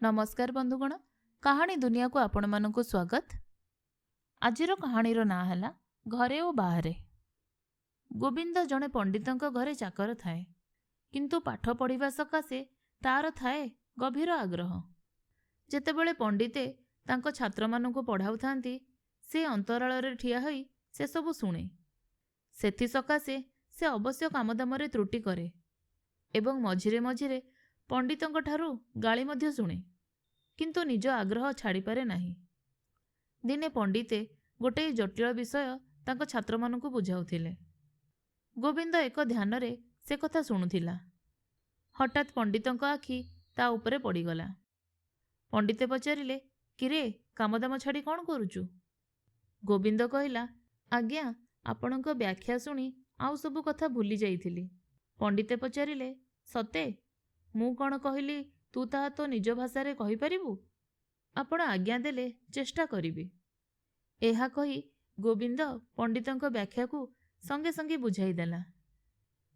नमस्कार बंधुगण, कहानी दुनिया को आपण मानकु स्वागत। आजिर कहानीर ना है घरे और बाहर। गोविंद जड़े पंडितों घरे चाकर थाए, किंतु पाठ पढ़िबा सकाशे तार थाए गभीर आग्रह। जेतेबेले पंडिते तांको छात्र मानकु पढ़ाउथांती, से अंतराल रे ठिया होई से सबु शुणे। सेथि सकाशे से अवश्य कामदामरे त्रुटि करे एवं मझिरे मझिरे पंडितों ठारू गाली मध्य शुणे, किंतु निज आग्रह छाड़ी पारे नाही। दिने पंडिते गोटे जटिल विषय तांको छात्र मानकु बुझाउथिले। गोविंद एक ध्यान रे से कथा शुणुथिला। हठात पंडितों आखि ता उपरे पड़ीगला। पंडिते पचारिले, किरे कामदाम छाड़ी कौन करुचु? गोविंद कहिला, आज्ञा आपणक व्याख्या शुणी आउ सबु कथा भूली जाइथिली। पंडिते पचारिले, सते मु कौन कहली तू ताहा तो निज भाषा रे कहि परिबु? आपण आज्ञा देले चेष्टा करिबी। एहा कही गोविंद पंडितों व्याख्या को संगे संगे बुझाई देला।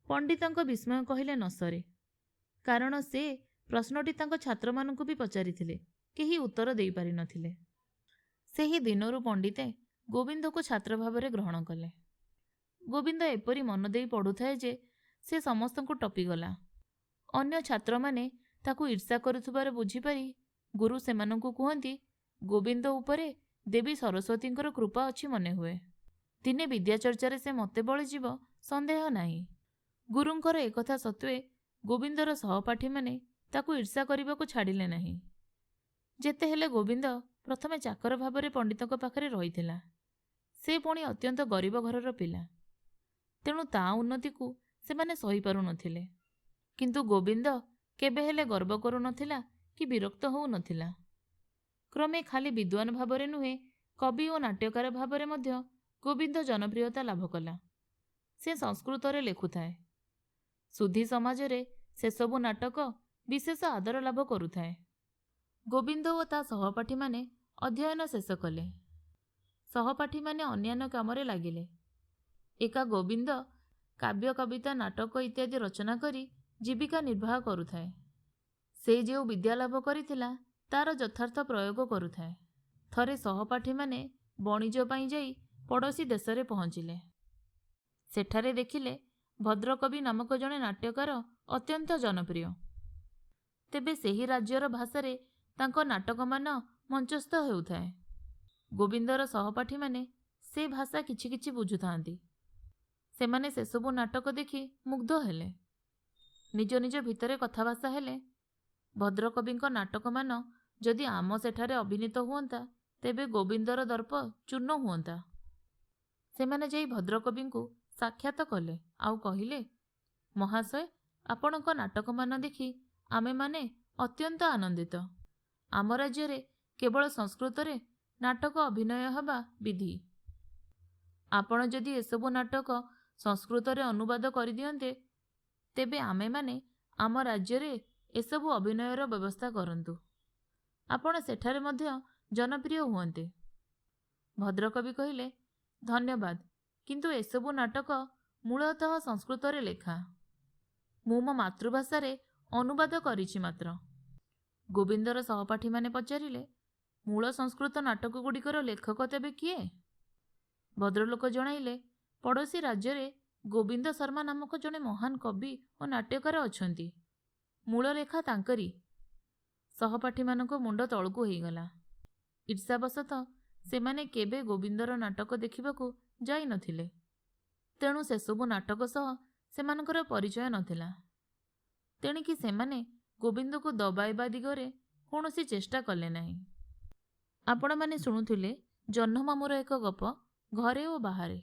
पंडितों विस्मय कहिले न सरे, कारण से प्रश्नटी तांको छात्र मानकु भी पचारिथिले, केही उत्तर देई पारि नथिले। सेही दिनरु पंडिते गोविंद को छात्र भाव में ग्रहण कले। गोविंद एपरी मन देई पढ़ुथाए जे से समस्तंकु टपिगला। अन्य छात्र माने ताकू ईर्षा करुथुबार बुझीपारी गुरु सेमानंकु कुहंती, गोविंद उपरे देवी सरस्वतींकर कृपा अछि मने हुए। दिने विद्या चर्चारे से मते बळिजिब संदेह नाही। गुरुंकर एकथा सत्वे गोविंदर सहपाठी माने ताकू ईर्षा करिबाकु छाडिले नाही। जेते हेले गोविंद प्रथमे चाकर भावरे पंडितक पाखरे रहिथिला। से पुणी अत्यंत गरीब घरर पिला, तेणु ता उन्नति को से माने सही पारु नथिले। किंतु गोविंद केबे हेले गर्व करू नथिला कि विरक्त होउ नथिला। क्रमे खाली विद्वान भावरे नुहे, कवि और नाट्यकार भावरे मध्य गोविंद जनप्रियता लाभ कला। से संस्कृत रे लेखुथाए। सुधी समाज रे से सबु नाटक विशेष आदर लाभ करुथाए। गोविंद और ता सहपाठी माने अध्ययन शेष कले। सहपाठी माने अन्यान्य कामरे लागिले। एका गोविंद काव्य कविता नाटक इत्यादि रचना करी जीविका निर्वाह करुथाए। से जो विद्या लाभ करिथिला तार यथार्थ प्रयोग करुथाए। थरे सहपाठी माने बणिज्य पई जाई पड़ोसी देश रे पहुँचिले। सेठारे देखिले भद्रकवि नामक जड़े नाट्यकार अत्यंत जनप्रिय। तेबे सेही राज्यर भाषारे तांको नाटक मान मंचस्थ हेउथाए। गोविंदर सहपाठी माने से भाषा किछि किछि बुझुथांती। सेमाने से सबु नाटक देखि मुग्ध हेले। निज निज भितरे कथाभाषा हेले, भद्रकविंको नाटक मान जदि आम सेठारे अभिनीत हुअंता तेबे गोविंदर दर्प चूर्ण हुअंता। सेमाने जाई भद्रकविंकु साक्षात कले आउ कहिले, महाशय आपणको नाटक मान देखि आमे माने अत्यंत आनंदित। आम राज्य रे केवल संस्कृत रे नाटक अभिनय हबा विधि। आपण जदि एसबु नाटक संस्कृत रे अनुवाद करि दियंते तेबे आमे माने आम राज्य रे एसबु अभिनयर व्यवस्था करंतु। आपण सेठारे मध्य जनप्रिय हुअंते। भद्रकवि कहिले, धन्यवाद, किंतु एसबु नाटक मूलतः संस्कृत रे लेखा। मु मो मातृभाषा रे अनुवाद करिछि मात्र। गोविंदर सहपाठी माने पचारिले, मूल संस्कृत नाटक गुड़िकर लेखक तेबे किए? भद्रलोक जणाइले, पड़ोसी राज्य रे गोविंद शर्मा नामक जड़े महान कवि और नाट्यकार अछंती। मूल लेखा तांकरी। सहपाठी मानको मुंड तळकु हेगला। ईर्षावशतः सेमाने केबे गोविंदर नाटक देखिबाकू जाई नथिले, तेणु से सबु नाटक सह सेमानकर परिचय नथिला। तेणिकी सेमाने गोविंद को दबाइबा दिगरे कौनसी चेष्टा कले नाही। आपण माने शुणुथिले जह्नमामूर एक गप, घरे और बाहरे।